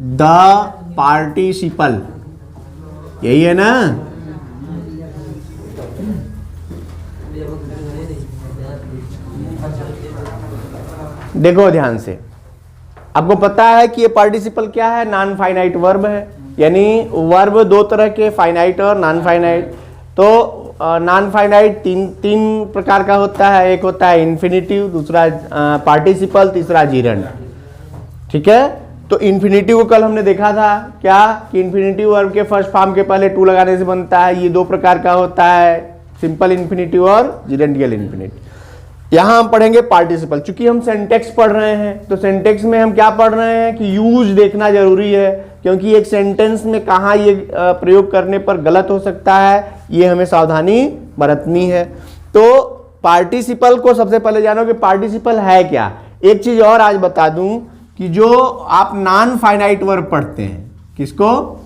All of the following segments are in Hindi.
द पार्टिसिपल, यही है ना। देखो ध्यान से, आपको पता है कि ये पार्टिसिपल क्या है, नॉन फाइनाइट वर्ब है, यानी वर्ब दो तरह के, फाइनाइट और नॉन फाइनाइट। तो नॉन फाइनाइट तीन प्रकार का होता है, एक होता है इन्फिनिटिव, दूसरा पार्टिसिपल, तीसरा जीरंड। ठीक है, तो इन्फिनिटिव को कल हमने देखा था क्या कि इन्फिनिटिव वर्ब के फर्स्ट फॉर्म के पहले टू लगाने से बनता है। ये दो प्रकार का होता है, सिंपल इन्फिनिटिव और जीरेंडियल इन्फिनिटिव। यहां हम पढ़ेंगे पार्टिसिपल। चूंकि हम सेंटेक्स पढ़ रहे हैं तो सेंटेक्स में हम क्या पढ़ रहे हैं कि यूज देखना जरूरी है, क्योंकि एक सेंटेंस में कहाँ ये प्रयोग करने पर गलत हो सकता है, ये हमें सावधानी बरतनी है। तो पार्टिसिपल को सबसे पहले जानो कि पार्टिसिपल है क्या। एक चीज और आज बता दूं कि जो आप नॉन फाइनाइट वर्ब पढ़ते हैं, किसको,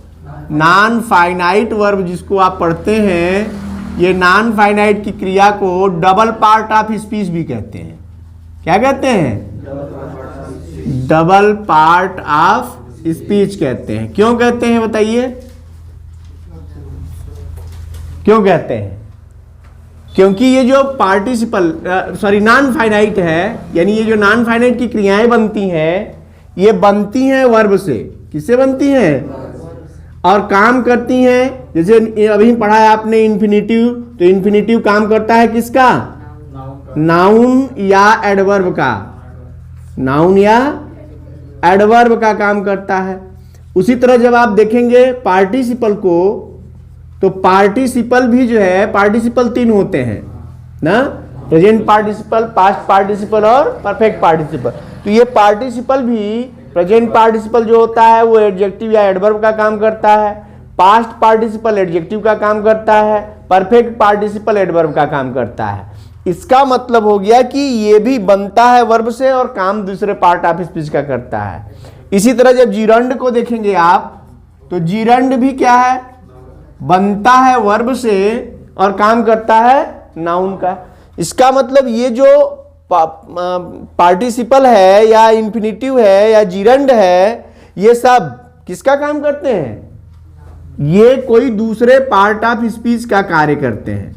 नॉन फाइनाइट वर्ब जिसको आप पढ़ते हैं, ये नॉन फाइनाइट की क्रिया को डबल पार्ट ऑफ स्पीच भी कहते हैं। क्या कहते हैं, डबल पार्ट ऑफ स्पीच कहते हैं। क्यों कहते हैं बताइए, क्यों कहते हैं? क्योंकि ये जो पार्टिसिपल नॉन फाइनाइट है, यानी ये जो नॉन फाइनाइट की क्रियाएं बनती हैं, ये बनती हैं वर्ब से। किससे बनती हैं? और काम करती हैं, जैसे अभी पढ़ा है आपने इन्फिनिटिव, तो इन्फिनिटिव काम करता है किसका, नाउन या एडवर्ब का, नाउन या एडवर्ब का काम करता है। उसी तरह जब आप देखेंगे पार्टिसिपल को, तो पार्टिसिपल भी जो है, पार्टिसिपल तीन होते हैं ना, प्रेजेंट पार्टिसिपल, पास्ट पार्टिसिपल और परफेक्ट पार्टिसिपल। तो ये पार्टिसिपल भी, प्रेजेंट पार्टिसिपल जो होता है वो एडजेक्टिव या एडवर्ब का काम करता है, पास्ट पार्टिसिपल एडजेक्टिव का काम करता है, परफेक्ट पार्टिसिपल एडवर्ब का काम करता है। इसका मतलब हो गया कि ये भी बनता है वर्ब से और काम दूसरे पार्ट ऑफ स्पीच का करता है। इसी तरह जब जीरंड को देखेंगे आप, तो जीरंड भी क्या है, बनता है वर्ब से और काम करता है नाउन का। इसका मतलब ये जो पार्टिसिपल है या इन्फिनिटिव है या जीरंड है, ये सब किसका काम करते हैं, ये कोई दूसरे पार्ट ऑफ स्पीच का कार्य करते हैं।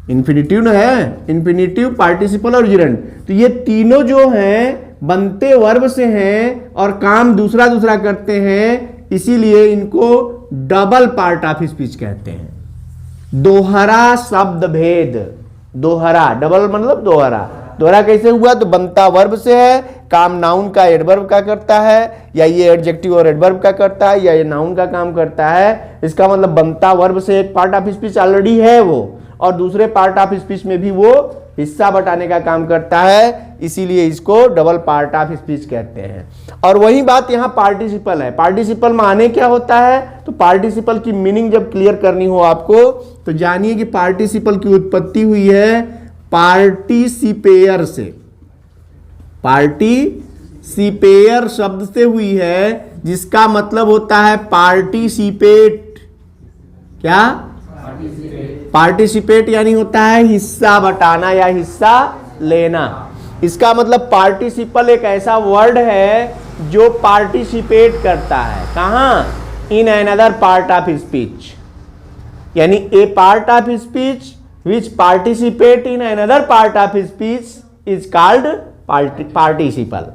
इन्फिनिटिव ना है, इन्फिनिटिव, पार्टिसिपल और जीरंड, तो ये तीनों जो हैं बनते वर्ब से हैं और काम दूसरा दूसरा करते हैं, इसीलिए इनको डबल पार्ट ऑफ स्पीच कहते हैं। दोहरा शब्द भेद, दोहरा, डबल मतलब दोहरा। दोहरा कैसे हुआ, तो बनता वर्ब से है, काम नाउन का एडवर्ब का करता है, या ये एडजेक्टिव और एडवर्ब का करता है, या ये नाउन का काम करता है। इसका मतलब बनता वर्ब से एक पार्ट ऑफ स्पीच ऑलरेडी है वो, और दूसरे पार्ट ऑफ स्पीच में भी वो हिस्सा बटाने का काम करता है, इसीलिए इसको डबल पार्ट ऑफ स्पीच कहते हैं। और वही बात यहाँ पार्टिसिपल है। पार्टिसिपल माने क्या होता है, तो पार्टिसिपल की मीनिंग जब क्लियर करनी हो आपको, तो जानिए कि पार्टिसिपल की उत्पत्ति हुई है पार्टिसिपेयर से, पार्टिसिपेयर शब्द से हुई है, जिसका मतलब होता है पार्टिसिपेट। क्या, पार्टिसिपेट यानी होता है हिस्सा बटाना या हिस्सा लेना। इसका मतलब पार्टिसिपल एक ऐसा वर्ड है जो पार्टिसिपेट करता है, कहां, in another part of speech, यानी a part of speech which participate in another part of speech is called participle।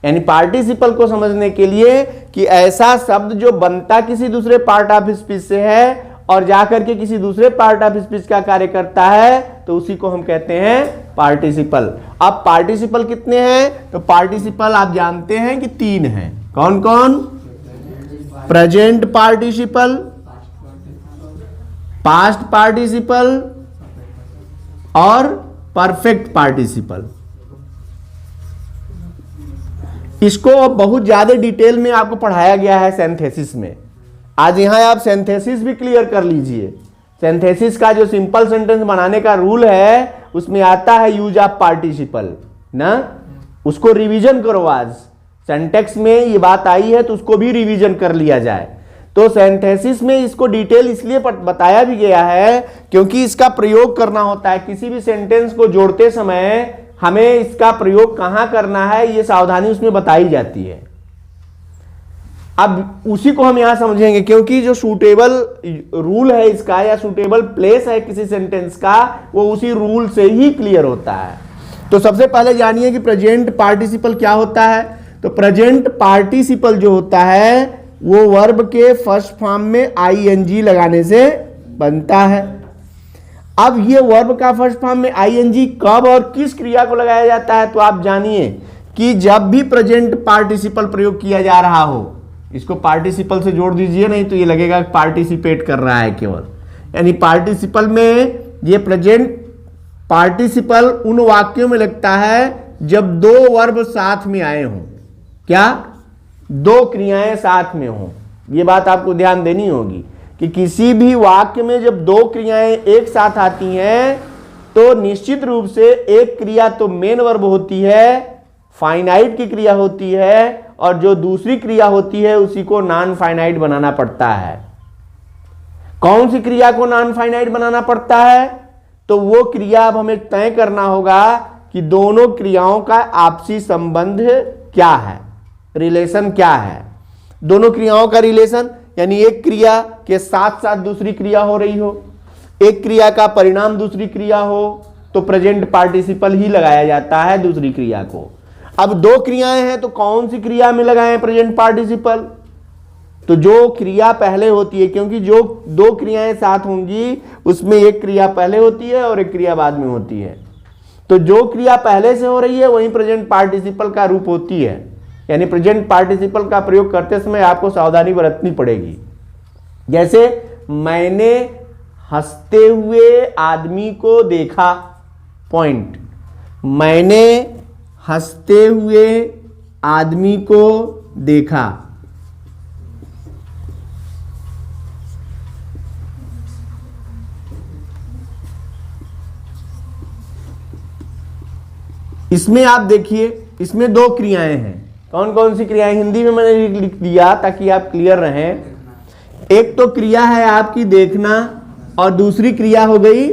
यानी पार्टिसिपल को समझने के लिए कि ऐसा शब्द जो बनता किसी दूसरे पार्ट ऑफ स्पीच से है और जाकर के किसी दूसरे पार्ट ऑफ स्पीच का कार्य करता है, तो उसी को हम कहते हैं पार्टिसिपल। अब पार्टिसिपल कितने हैं, तो पार्टिसिपल आप जानते हैं कि तीन हैं। कौन कौन, प्रेजेंट पार्टिसिपल, पास्ट पार्टिसिपल और परफेक्ट पार्टिसिपल। इसको बहुत ज्यादा डिटेल में आपको पढ़ाया गया है सिंथेसिस में। आज यहां आप सिंथेसिस भी क्लियर कर लीजिए। सिंथेसिस का जो सिंपल सेंटेंस बनाने का रूल है, उसमें आता है यूज ऑफ पार्टिसिपल ना, उसको रिवीजन करो। आज सिंटेक्स में ये बात आई है तो उसको भी रिवीजन कर लिया जाए। तो सिंथेसिस में इसको डिटेल इसलिए बताया भी गया है क्योंकि इसका प्रयोग करना होता है। किसी भी सेंटेंस को जोड़ते समय हमें इसका प्रयोग कहां करना है, ये सावधानी उसमें बताई जाती है। अब उसी को हम यहां समझेंगे, क्योंकि जो सूटेबल रूल है इसका या सूटेबल प्लेस है किसी सेंटेंस का, वो उसी रूल से ही क्लियर होता है। तो सबसे पहले जानिए कि प्रेजेंट पार्टिसिपल क्या होता है। तो प्रेजेंट पार्टिसिपल जो होता है वो वर्ब के फर्स्ट फॉर्म में आईएनजी लगाने से बनता है। अब ये वर्ब का फर्स्ट फॉर्म में आईएनजी कब और किस क्रिया को लगाया जाता है, तो आप जानिए कि जब भी प्रेजेंट पार्टिसिपल प्रयोग किया जा रहा हो, इसको पार्टिसिपल से जोड़ दीजिए, नहीं तो ये लगेगा पार्टिसिपेट कर रहा है केवल, यानी पार्टिसिपल में ये प्रेजेंट पार्टिसिपल उन वाक्यों में लगता है जब दो वर्ब साथ में आए हों। क्या? दो क्रियाएं साथ में हों। ये बात आपको ध्यान देनी होगी कि किसी भी वाक्य में जब दो क्रियाएं एक साथ आती हैं तो निश्चित रूप से एक क्रिया तो मेन वर्ब होती है, फाइनाइट की क्रिया होती है, और जो दूसरी क्रिया होती है उसी को नॉन फाइनाइट बनाना पड़ता है। कौन सी क्रिया को नॉन फाइनाइट बनाना पड़ता है? तो वो क्रिया अब हमें तय करना होगा कि दोनों क्रियाओं का आपसी संबंध क्या है, रिलेशन क्या है। दोनों क्रियाओं का रिलेशन यानी एक क्रिया के साथ साथ दूसरी क्रिया हो रही हो, एक क्रिया का परिणाम दूसरी क्रिया हो, तो प्रेजेंट पार्टिसिपल ही लगाया जाता है दूसरी क्रिया को। अब दो क्रियाएं हैं तो कौन सी क्रिया में लगाएं प्रेजेंट पार्टिसिपल? तो जो क्रिया पहले होती है, क्योंकि जो दो क्रियाएं साथ होंगी उसमें एक क्रिया पहले होती है और एक क्रिया बाद में होती है। तो जो क्रिया पहले से हो रही है वही प्रेजेंट पार्टिसिपल का रूप होती है। यानी प्रेजेंट पार्टिसिपल का प्रयोग करते समय आपको सावधानी बरतनी पड़ेगी। जैसे मैंने हंसते हुए आदमी को देखा, पॉइंट, मैंने हंसते हुए आदमी को देखा। इसमें आप देखिए, इसमें दो क्रियाएं हैं। कौन कौन सी क्रियाएं? हिंदी में मैंने लिख दिया ताकि आप क्लियर रहें। एक तो क्रिया है आपकी देखना और दूसरी क्रिया हो गई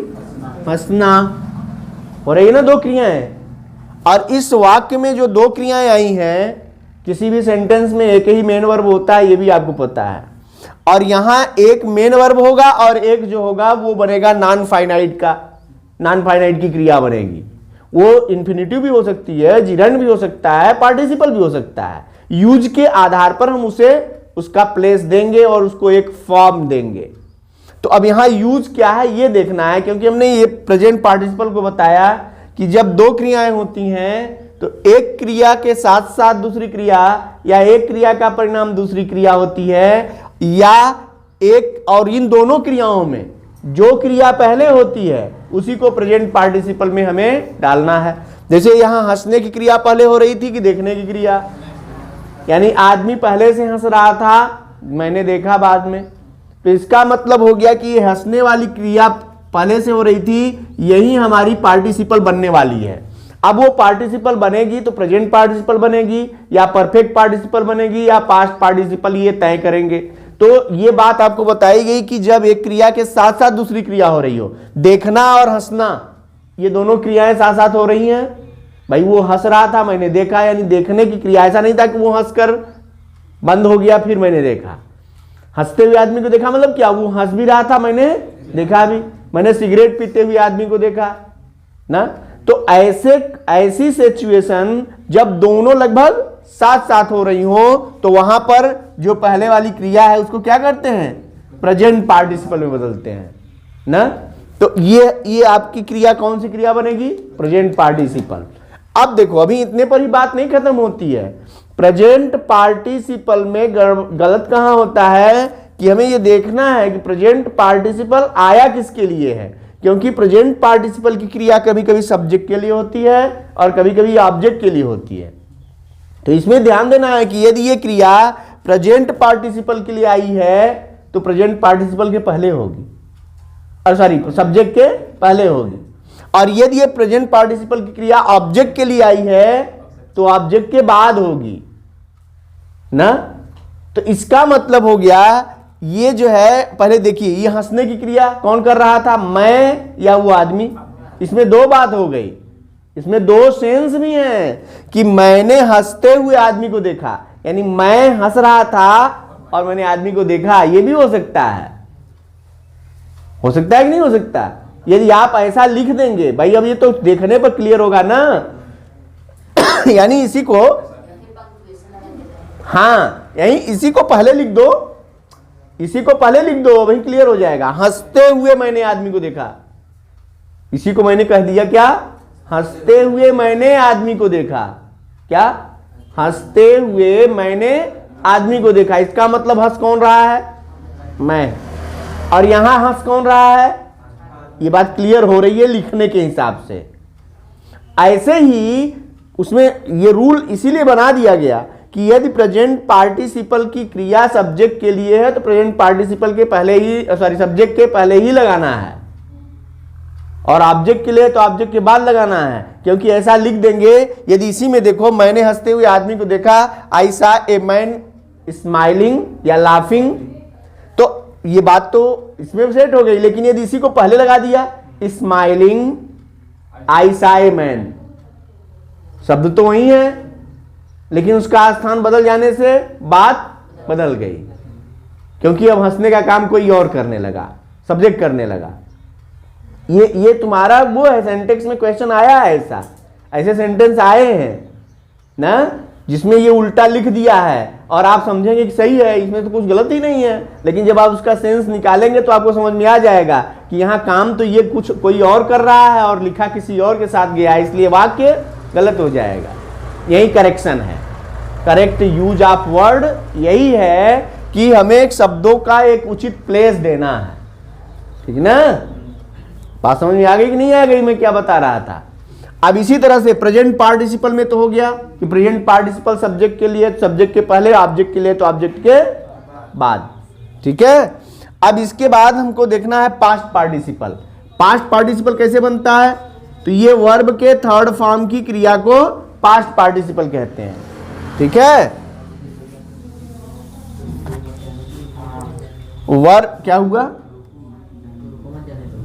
हंसना। हो रही है ना, दो क्रियाएं। और इस वाक्य में जो दो क्रियाएं आई हैं, किसी भी सेंटेंस में एक ही मेन वर्ब होता है, ये भी आपको पता है। और यहां एक मेन वर्ब होगा और एक जो होगा वो बनेगा नॉन फाइनाइट का, नॉन फाइनाइट की क्रिया बनेगी। वो इन्फिनिटिव भी हो सकती है, जिरंड भी हो सकता है, पार्टिसिपल भी हो सकता है। यूज के आधार पर हम उसे उसका प्लेस देंगे और उसको एक फॉर्म देंगे। तो अब यहां यूज क्या है ये देखना है, क्योंकि हमने ये प्रेजेंट पार्टिसिपल को बताया कि जब दो क्रियाएं होती हैं तो एक क्रिया के साथ साथ दूसरी क्रिया या एक क्रिया का परिणाम दूसरी क्रिया होती है, या एक और इन दोनों क्रियाओं में जो क्रिया पहले होती है उसी को प्रेजेंट पार्टिसिपल में हमें डालना है। जैसे यहां हंसने की क्रिया पहले हो रही थी कि देखने की क्रिया, यानी आदमी पहले से हंस रहा था, मैंने देखा बाद में। तो इसका मतलब हो गया कि ये हंसने वाली क्रिया पहले से हो रही थी, यही हमारी पार्टिसिपल बनने वाली है। अब वो पार्टिसिपल बनेगी तो प्रेजेंट पार्टिसिपल बनेगी या परफेक्ट पार्टिसिपल बनेगी या पास्ट पार्टिसिपल, ये तय करेंगे। तो ये बात आपको बताई गई कि जब एक क्रिया के साथ साथ दूसरी क्रिया हो रही हो, देखना और हंसना, ये दोनों क्रियाएं साथ साथ हो रही हैं। भाई वो हंस रहा था, मैंने देखा, यानी देखने की क्रिया। ऐसा नहीं था कि वो हंसकर बंद हो गया फिर मैंने देखा। हंसते हुए आदमी को देखा मतलब क्या? वो हंस भी रहा था, मैंने देखा भी। मैंने सिगरेट पीते हुए आदमी को देखा ना। तो ऐसी सिचुएशन जब दोनों लगभग साथ साथ हो रही हो तो वहां पर जो पहले वाली क्रिया है उसको क्या करते हैं? प्रेजेंट पार्टिसिपल में बदलते हैं ना। तो ये आपकी क्रिया कौन सी क्रिया बनेगी? Present participle. अब देखो, अभी इतने पर ही बात नहीं खत्म होती है। प्रेजेंट पार्टिसिपल में गलत कहां होता है कि हमें यह देखना है कि प्रेजेंट पार्टिसिपल आया किसके लिए है, क्योंकि प्रेजेंट पार्टिसिपल की क्रिया कभी कभी सब्जेक्ट के लिए होती है और कभी कभी ऑब्जेक्ट के लिए होती है। तो इसमें ध्यान देना है कि यदि ये क्रिया प्रेजेंट पार्टिसिपल के लिए आई है तो प्रेजेंट पार्टिसिपल के पहले होगी, और सॉरी सब्जेक्ट के पहले होगी। और यदि ये प्रेजेंट पार्टिसिपल की क्रिया ऑब्जेक्ट के लिए आई है तो ऑब्जेक्ट के बाद होगी ना। तो इसका मतलब हो गया, ये जो है, पहले देखिए, ये हंसने की क्रिया कौन कर रहा था? मैं या वो आदमी? इसमें दो बात हो गई, इसमें दो सेंस भी हैं कि मैंने हंसते हुए आदमी को देखा, यानी मैं हंस रहा था और मैंने आदमी को देखा, ये भी हो सकता है। हो सकता है कि नहीं हो सकता? यदि आप ऐसा लिख देंगे, भाई अब ये तो देखने पर क्लियर होगा ना यानी इसी को, हाँ यही इसी को पहले लिख दो, इसी को पहले लिख दो, वही क्लियर हो जाएगा। हंसते हुए मैंने आदमी को देखा, इसी को मैंने कह दिया क्या, हंसते हुए मैंने आदमी को देखा। क्या? हंसते हुए मैंने आदमी को देखा। इसका मतलब हंस कौन रहा है? मैं। और यहां हंस कौन रहा है? ये बात क्लियर हो रही है लिखने के हिसाब से। ऐसे ही उसमें ये रूल इसीलिए बना दिया गया कि यदि प्रेजेंट पार्टिसिपल की क्रिया सब्जेक्ट के लिए है तो प्रेजेंट पार्टिसिपल के पहले ही, सब्जेक्ट के पहले ही लगाना है, और ऑब्जेक्ट के लिए तो ऑब्जेक्ट के बाद लगाना है। क्योंकि ऐसा लिख देंगे, यदि इसी में देखो, मैंने हंसते हुए आदमी को देखा, आई सा ए मैन स्माइलिंग या लाफिंग, तो ये बात तो इसमें सेट हो गई। लेकिन यदि इसी को पहले लगा दिया, स्माइलिंग आई सा ए मैन, शब्द तो वही है लेकिन उसका स्थान बदल जाने से बात बदल गई, क्योंकि अब हंसने का काम कोई और करने लगा, सब्जेक्ट करने लगा। ये तुम्हारा वो है, सेंटेंस में क्वेश्चन आया है, ऐसा ऐसे सेंटेंस आए हैं ना जिसमें ये उल्टा लिख दिया है और आप समझेंगे कि सही है, इसमें तो कुछ गलत ही नहीं है। लेकिन जब आप उसका सेंस निकालेंगे तो आपको समझ में आ जाएगा कि यहाँ काम तो ये कुछ कोई और कर रहा है और लिखा किसी और के साथ गया है, इसलिए वाक्य गलत हो जाएगा। यही करेक्शन है, करेक्ट यूज ऑफ वर्ड यही है कि हमें शब्दों का एक उचित प्लेस देना है। ठीक ना? बात समझ में आ गई कि नहीं आ गई मैं क्या बता रहा था? अब इसी तरह से प्रेजेंट पार्टिसिपल में तो हो गया कि प्रेजेंट पार्टिसिपल सब्जेक्ट के लिए सब्जेक्ट के पहले, ऑब्जेक्ट के लिए तो ऑब्जेक्ट के बाद। ठीक है, अब इसके बाद हमको देखना है पास्ट पार्टिसिपल। पास्ट पार्टिसिपल कैसे बनता है? तो ये वर्ब के थर्ड फॉर्म की क्रिया को पास्ट पार्टिसिपल कहते हैं। ठीक है, वर्ब क्या हुआ?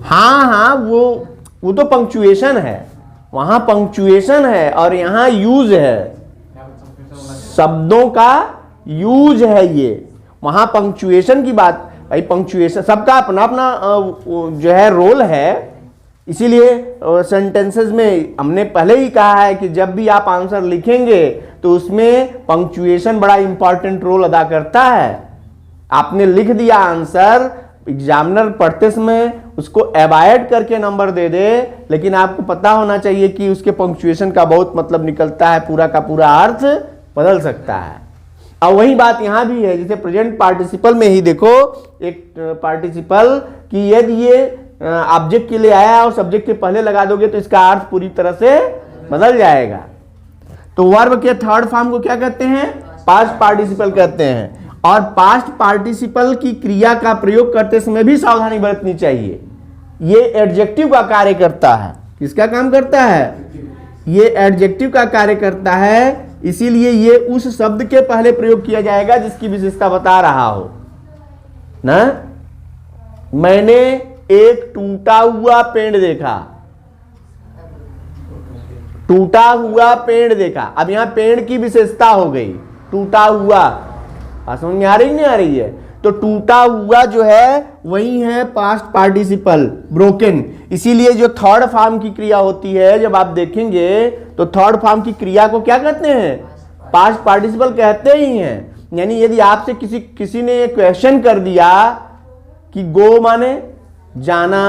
हाँ, वो तो पंक्चुएशन है, वहां पंक्चुएशन है और यहां यूज है, शब्दों का यूज है। ये वहां पंक्चुएशन की बात, भाई पंक्चुएशन सबका अपना अपना जो है रोल है। इसीलिए सेंटेंसेस में हमने पहले ही कहा है कि जब भी आप आंसर लिखेंगे तो उसमें पंक्चुएशन बड़ा इंपॉर्टेंट रोल अदा करता है। आपने लिख दिया आंसर, एग्जामिनर पढ़ते समय उसको अवॉइड करके नंबर दे दे, लेकिन आपको पता होना चाहिए कि उसके पंक्चुएशन का बहुत मतलब निकलता है, पूरा का पूरा अर्थ बदल सकता है। और वही बात यहां भी है, जैसे प्रेजेंट पार्टिसिपल में ही देखो, एक पार्टिसिपल कि यदि ये ऑब्जेक्ट के लिए आया और सब्जेक्ट के पहले लगा दोगे तो इसका अर्थ पूरी तरह से बदल जाएगा। तो वर्ब के थर्ड फॉर्म को क्या कहते हैं? पास्ट पार्टिसिपल कहते हैं। और पास्ट पार्टिसिपल की क्रिया का प्रयोग करते समय भी सावधानी बरतनी चाहिए। ये एडजेक्टिव का कार्य करता है। किसका काम करता है? ये एडजेक्टिव का कार्य करता है, इसीलिए ये उस शब्द के पहले प्रयोग किया जाएगा जिसकी विशेषता बता रहा हो ना। मैंने एक टूटा हुआ पेड़ देखा, टूटा हुआ पेड़ देखा। अब यहां पेड़ की विशेषता हो गई, टूटा हुआ। समझ में आ रही नहीं आ रही है? तो टूटा हुआ जो है वही है पास्ट पार्टिसिपल, ब्रोकन। इसीलिए जो थर्ड फॉर्म की क्रिया होती है, जब आप देखेंगे तो थर्ड फॉर्म की क्रिया को क्या कहते हैं? पास्ट पार्टिसिपल कहते ही हैं। यानी यदि आपसे किसी ने ये क्वेश्चन कर दिया कि गो माने जाना,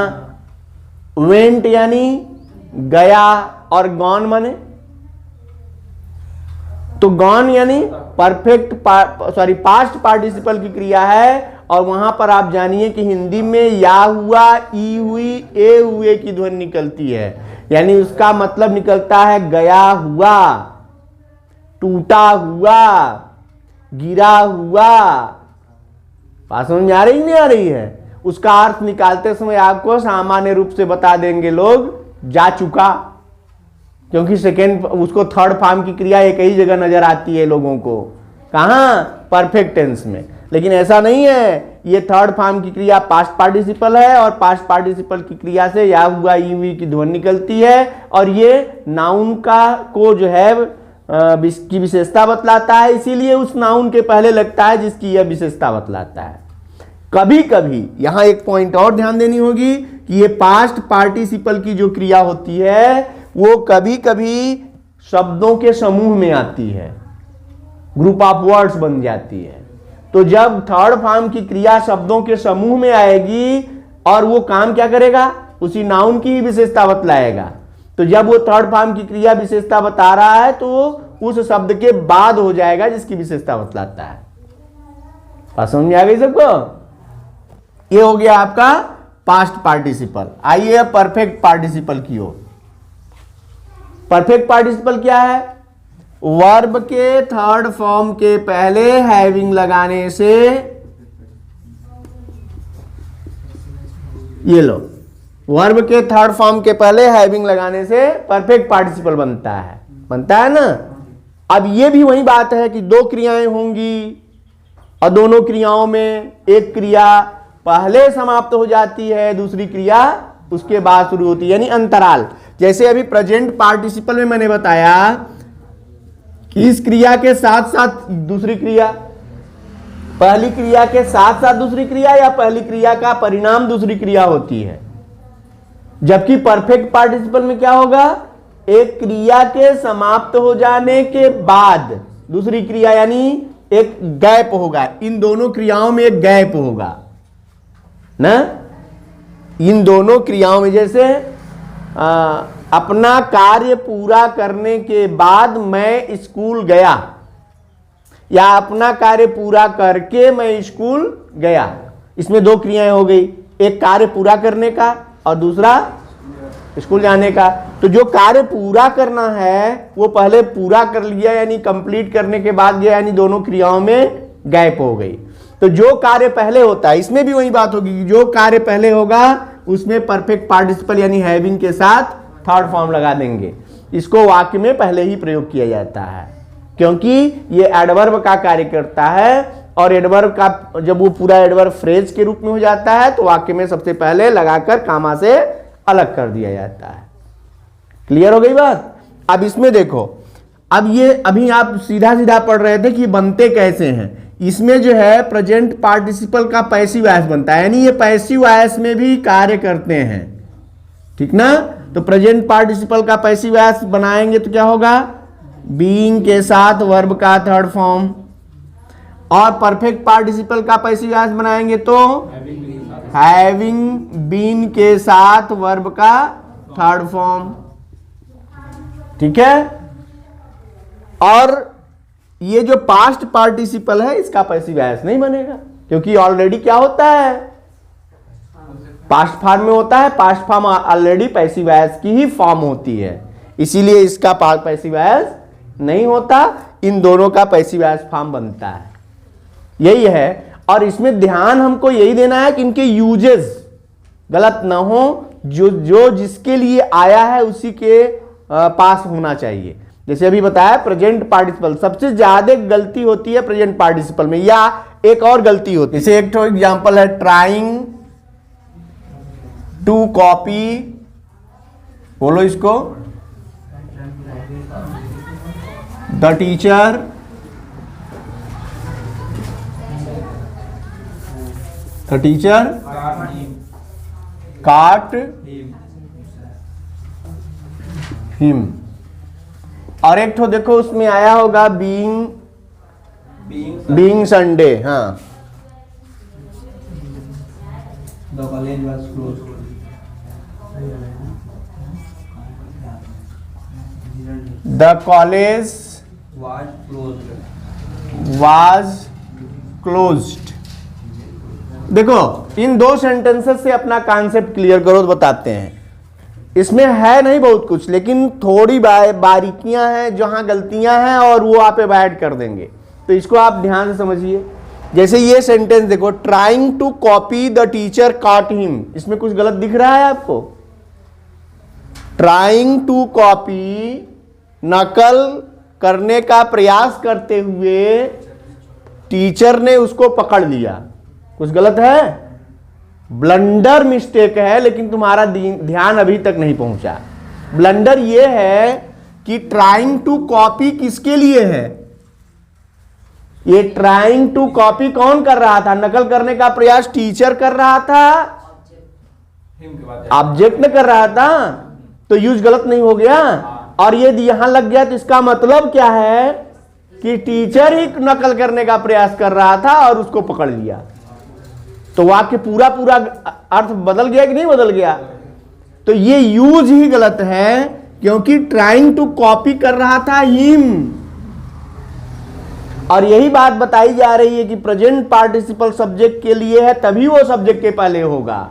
वेंट यानी गया, और गॉन माने, तो गॉन यानी पास्ट पार्टिसिपल की क्रिया है। और वहां पर आप जानिए कि हिंदी में या हुआ, ई हुई, ए हुए की ध्वनि निकलती है, यानी उसका मतलब निकलता है गया हुआ, टूटा हुआ, गिरा हुआ। बात समझ में आ रही नहीं आ रही है? उसका अर्थ निकालते समय आपको सामान्य रूप से बता देंगे लोग जा चुका, क्योंकि सेकेंड उसको थर्ड फॉर्म की क्रिया एक ही जगह नजर आती है लोगों को, कहां? परफेक्ट टेंस में। लेकिन ऐसा नहीं है, ये थर्ड फॉर्म की क्रिया पास्ट पार्टिसिपल है और पास्ट पार्टिसिपल की क्रिया से या हुआ, ई हुई की ध्वनि निकलती है। और ये नाउन का को जो है की विशेषता बतलाता है, इसीलिए उस नाउन के पहले लगता है जिसकी यह विशेषता बतलाता है। कभी कभी यहां एक पॉइंट और ध्यान देनी होगी कि ये पास्ट पार्टिसिपल की जो क्रिया होती है वो कभी कभी शब्दों के समूह में आती है, ग्रुप ऑफ वर्ड्स बन जाती है। तो जब थर्ड फॉर्म की क्रिया शब्दों के समूह में आएगी और वो काम क्या करेगा, उसी नाउन की ही विशेषता बतलाएगा। तो जब वो थर्ड फॉर्म की क्रिया विशेषता बता रहा है तो उस शब्द के बाद हो जाएगा जिसकी विशेषता बतलाता है। बात समझ में आ गई सबको? ये हो गया आपका पास्ट पार्टिसिपल। आइए परफेक्ट पार्टिसिपल की ओर। परफेक्ट पार्टिसिपल क्या है? वर्ब के थर्ड फॉर्म के पहले हैविंग लगाने से, ये लो, वर्ब के थर्ड फॉर्म के पहले हैविंग लगाने से परफेक्ट पार्टिसिपल बनता है ना। अब ये भी वही बात है कि दो क्रियाएं होंगी और दोनों क्रियाओं में एक क्रिया पहले समाप्त हो जाती है, दूसरी क्रिया उसके बाद शुरू होती है, यानी अंतराल। जैसे अभी प्रेजेंट पार्टिसिपल में मैंने बताया कि इस क्रिया के साथ साथ दूसरी क्रिया, पहली क्रिया के साथ साथ दूसरी क्रिया, या पहली क्रिया का परिणाम दूसरी क्रिया होती है। जबकि परफेक्ट पार्टिसिपल में क्या होगा, एक क्रिया के समाप्त हो जाने के बाद दूसरी क्रिया, यानी एक गैप होगा। इन दोनों क्रियाओं में एक गैप होगा ना। इन दोनों क्रियाओं में जैसे अपना कार्य पूरा करने के बाद मैं स्कूल गया, या अपना कार्य पूरा करके मैं स्कूल गया, इसमें दो क्रियाएं हो गई, एक कार्य पूरा करने का और दूसरा स्कूल जाने का। तो जो कार्य पूरा करना है वो पहले पूरा कर लिया, यानी कंप्लीट करने के बाद गया, यानी दोनों क्रियाओं में गैप हो गई। तो जो कार्य पहले होता है, इसमें भी वही बात होगी, जो कार्य पहले होगा उसमें परफेक्ट पार्टिसिपल यानी हैविंग के साथ थर्ड फॉर्म लगा देंगे। इसको वाक्य में पहले ही प्रयोग किया जाता है, क्योंकि ये एडवर्ब का कार्य करता है, और एडवर्ब का जब वो पूरा एडवर्ब फ्रेज के रूप में हो जाता है तो वाक्य में सबसे पहले लगाकर कामा से अलग कर दिया जाता है। क्लियर हो गई बात? अब इसमें देखो, अब ये अभी आप सीधा सीधा पढ़ रहे थे कि बनते कैसे हैं। इसमें जो है प्रेजेंट पार्टिसिपल का पैसिव वॉइस बनता है, यानी ये पैसिव वॉइस में भी कार्य करते हैं, ठीक ना। तो प्रेजेंट पार्टिसिपल का पैसिव वॉइस बनाएंगे तो क्या होगा, बीइंग के साथ वर्ब का थर्ड फॉर्म, और परफेक्ट पार्टिसिपल का पैसिव वॉइस बनाएंगे तो हैविंग बीन के साथ वर्ब का थर्ड फॉर्म, ठीक है। और ये जो पास्ट पार्टिसिपल है इसका पैसिव वॉइस नहीं बनेगा, क्योंकि ऑलरेडी क्या होता है, पास्ट फॉर्म में होता है। Past form already passive voice की ही फॉर्म होती है, इसीलिए इसका पैसिव वॉइस नहीं होता। इन दोनों का पैसिव वॉइस फॉर्म बनता है, यही है। और इसमें ध्यान हमको यही देना है कि इनके यूजेस गलत ना हो, जो जिसके लिए आया है उसी के पास होना चाहिए। जैसे अभी बताया प्रेजेंट पार्टिसिपल, सबसे ज्यादा गलती होती है प्रेजेंट पार्टिसिपल में, या एक और गलती होती है। जैसे एक तो एग्जांपल है, ट्राइंग टू कॉपी, बोलो इसको, द टीचर काट हिम। और एक तो देखो उसमें आया होगा बीइंग संडे, हाँ, The college was closed. The college was closed। देखो इन दो सेंटेंसेस से अपना कॉन्सेप्ट क्लियर करो तो बताते हैं। इसमें है नहीं बहुत कुछ, लेकिन थोड़ी बारीकियां हैं, जहां गलतियां हैं और वो आप अवॉइड कर देंगे, तो इसको आप ध्यान से समझिए। जैसे ये सेंटेंस देखो, trying to copy the teacher caught him, इसमें कुछ गलत दिख रहा है आपको? ट्राइंग टू कॉपी, नकल करने का प्रयास करते हुए टीचर ने उसको पकड़ लिया, कुछ गलत है, ब्लंडर मिस्टेक है, लेकिन तुम्हारा ध्यान अभी तक नहीं पहुंचा। ब्लंडर ये है कि ट्राइंग टू कॉपी किसके लिए है? ये ट्राइंग टू कॉपी कौन कर रहा था? नकल करने का प्रयास टीचर कर रहा था, ऑब्जेक्ट ने कर रहा था, तो यूज गलत नहीं हो गया। और ये यहां लग गया तो इसका मतलब क्या है कि टीचर ही नकल करने का प्रयास कर रहा था और उसको पकड़ लिया। तो वाक्य पूरा पूरा अर्थ बदल गया कि नहीं बदल गया? तो ये यूज ही गलत है, क्योंकि ट्राइंग टू कॉपी कर रहा था हिम। और यही बात बताई जा रही है कि प्रेजेंट पार्टिसिपल सब्जेक्ट के लिए है, तभी वो सब्जेक्ट के पहले होगा।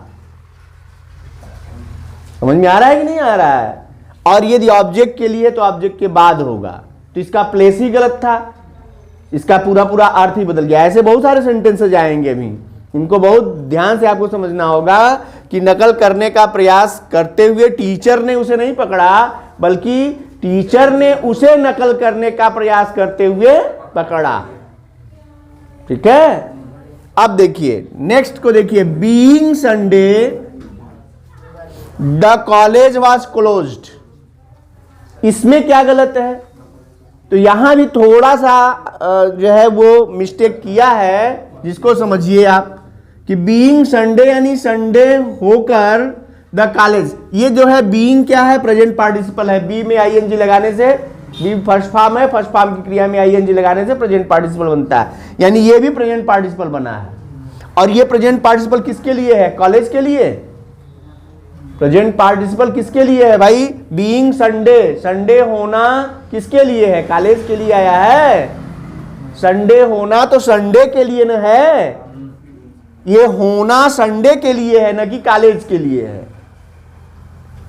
समझ में आ रहा है कि नहीं आ रहा है? और यदि ऑब्जेक्ट के लिए तो ऑब्जेक्ट के बाद होगा। तो इसका प्लेस ही गलत था, इसका पूरा पूरा अर्थ ही बदल गया। ऐसे बहुत सारे सेंटेंसेस आएंगे अभी, इनको बहुत ध्यान से आपको समझना होगा कि नकल करने का प्रयास करते हुए टीचर ने उसे नहीं पकड़ा, बल्कि टीचर ने उसे नकल करने का प्रयास करते हुए पकड़ा। ठीक है, अब देखिए नेक्स्ट को देखिए, being Sunday the college was closed. इसमें क्या गलत है? तो यहां भी थोड़ा सा जो है वो मिस्टेक किया है, जिसको समझिए आप कि बीइंग संडे यानी संडे होकर द कॉलेज। ये जो है बीइंग क्या है? प्रेजेंट पार्टिसिपल है। बी में आईएनजी लगाने से, बी फर्स्ट फॉर्म है, फर्स्ट फॉर्म की क्रिया में आईएनजी लगाने से प्रेजेंट पार्टिसिपल बनता है, यानी ये भी प्रेजेंट पार्टिसिपल बना है। और ये प्रेजेंट पार्टिसिपल किसके लिए है? कॉलेज के लिए। प्रेजेंट पार्टिसिपल किसके लिए है भाई? बीइंग संडे, संडे होना किसके लिए है? कॉलेज के लिए आया है। संडे होना तो संडे के लिए न है, ये होना संडे के लिए है, न कि कॉलेज के लिए है।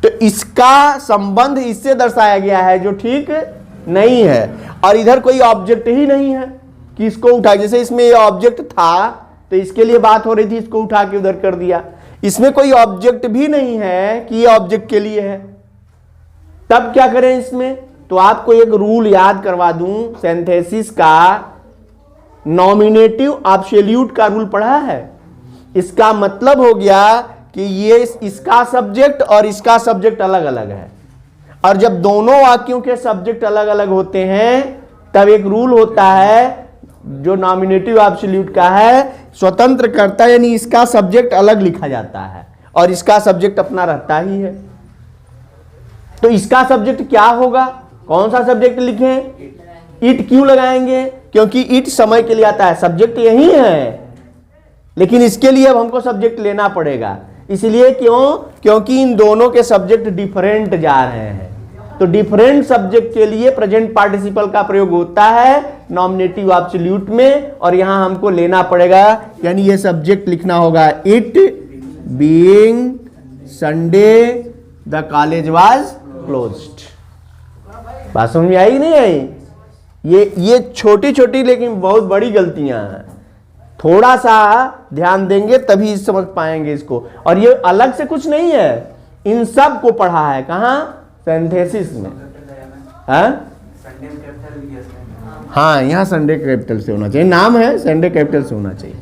तो इसका संबंध इससे दर्शाया गया है जो ठीक नहीं है। और इधर कोई ऑब्जेक्ट ही नहीं है कि इसको उठा, जैसे इसमें ये ऑब्जेक्ट था तो इसके लिए बात हो रही थी, इसको उठा के उधर कर दिया। इसमें कोई ऑब्जेक्ट भी नहीं है कि ये ऑब्जेक्ट के लिए है, तब क्या करें इसमें? तो आपको एक रूल याद करवा दूं, सिंथेसिस का नॉमिनेटिव एब्सोल्यूट का रूल पढ़ा है। इसका मतलब हो गया कि ये इसका सब्जेक्ट और इसका सब्जेक्ट अलग अलग है, और जब दोनों वाक्यों के सब्जेक्ट अलग अलग होते हैं तब एक रूल होता है जो नॉमिनेटिव एब्सोल्यूट का है, स्वतंत्र करता, यानी इसका सब्जेक्ट अलग लिखा जाता है और इसका सब्जेक्ट अपना रहता ही है। तो इसका सब्जेक्ट क्या होगा? कौन सा सब्जेक्ट लिखें? इट क्यों लगाएंगे? क्योंकि इट समय के लिए आता है, सब्जेक्ट यही है, लेकिन इसके लिए अब हमको सब्जेक्ट लेना पड़ेगा। इसलिए क्यों? क्योंकि इन दोनों के सब्जेक्ट डिफरेंट जा रहे हैं। तो डिफरेंट सब्जेक्ट के लिए प्रेजेंट पार्टिसिपल का प्रयोग होता है नॉमिनेटिव एब्सोल्यूट में, और यहां हमको लेना पड़ेगा, यानी ये सब्जेक्ट लिखना होगा it being Sunday the college was closed. बात समझ में आई कि नहीं आई? ये छोटी छोटी लेकिन बहुत बड़ी गलतियां हैं, थोड़ा सा ध्यान देंगे तभी समझ पाएंगे इसको। और ये अलग से कुछ नहीं है, इन सब को पढ़ा है कहां? सिंथेसिस में। हाँ, यहाँ संडे कैपिटल से होना चाहिए, नाम है संडे कैपिटल से होना चाहिए।